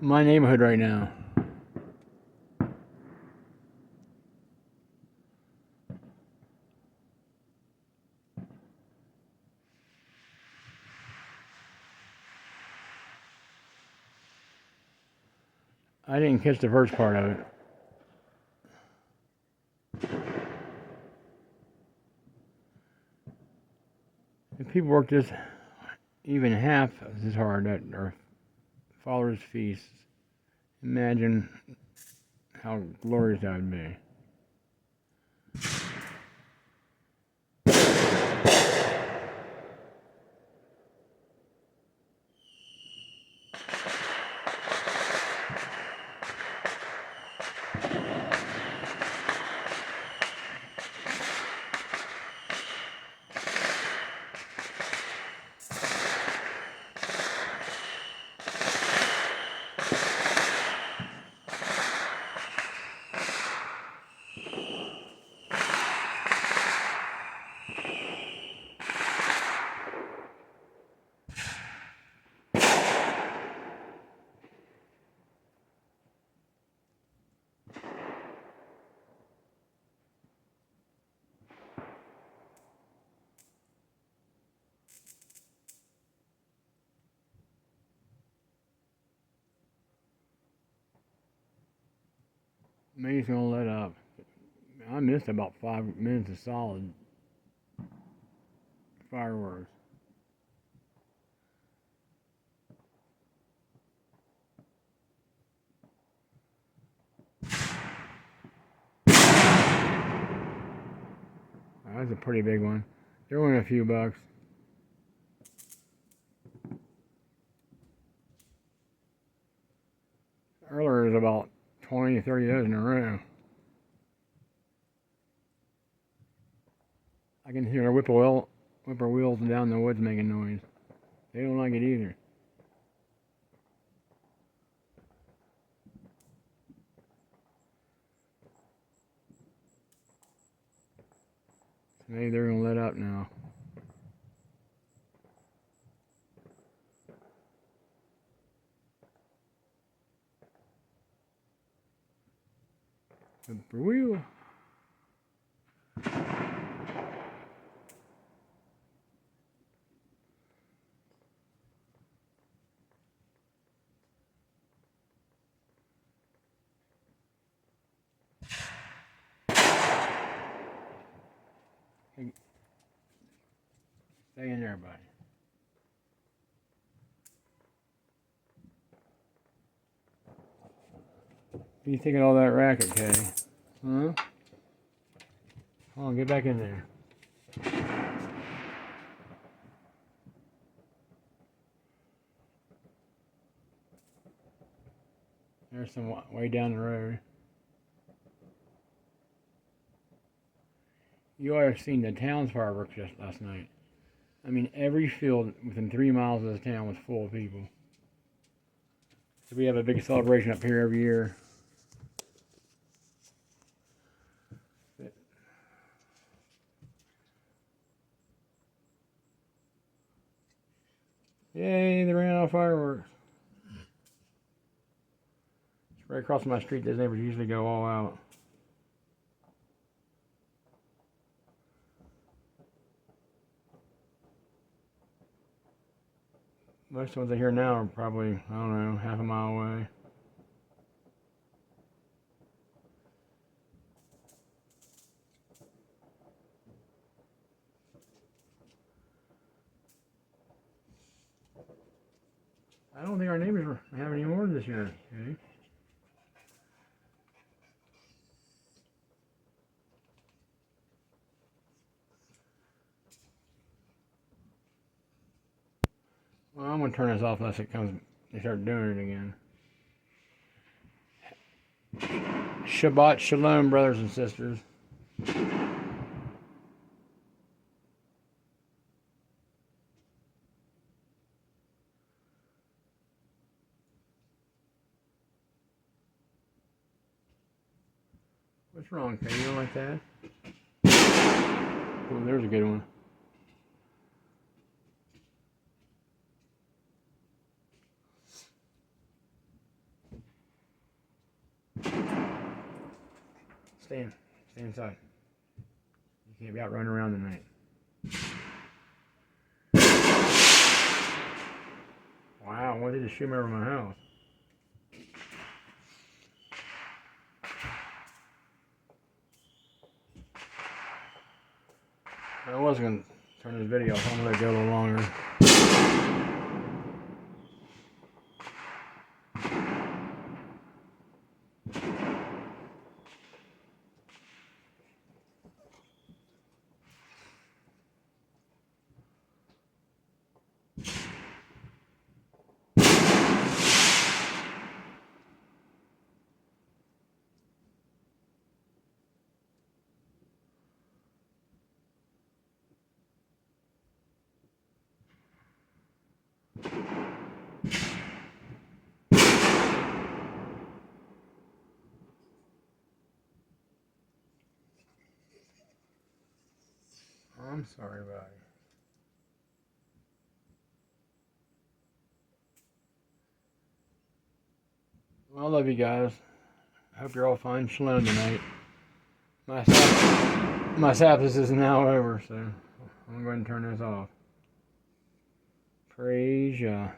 my neighborhood right now. I didn't catch the first part of it. If people work this even half as hard at our Father's feast, imagine how glorious that would be. Maybe gonna let up. I missed about 5 minutes of solid fireworks. That's a pretty big one. They're only a few bucks. Earlier it was about 20 or 30 of those in a row. I can hear whippoorwills down in the woods making noise. They don't like it either. Maybe they're gonna let up now. Whippoorwill. Hey, stay in there, buddy. What do you think of all that racket, Kay? Huh? Come on, get back in there. There's some way down the road. You ought to have seen the town's fireworks just last night. I mean, every field within 3 miles of the town was full of people. So we have a big celebration up here every year. Yay, they ran out of fireworks. It's right across my street. Those neighbors usually go all out. Most of the ones I hear now are probably, I don't know, half a mile away. I don't think our neighbors have any more this year. Okay? Well, I'm gonna turn this off unless they start doing it again. Shabbat Shalom, brothers and sisters. What's wrong, Kay? You don't like that? Oh, there's a good one. Stay inside. You can't be out running around tonight. Wow, why did they just shoot me over my house? I was going to turn this video off. I'm going to let it go a little longer. I'm sorry about it. Well, I love you guys. Hope you're all fine. Shalom tonight. My Sabbath is now over, so I'm going to turn this off. Praise Yah.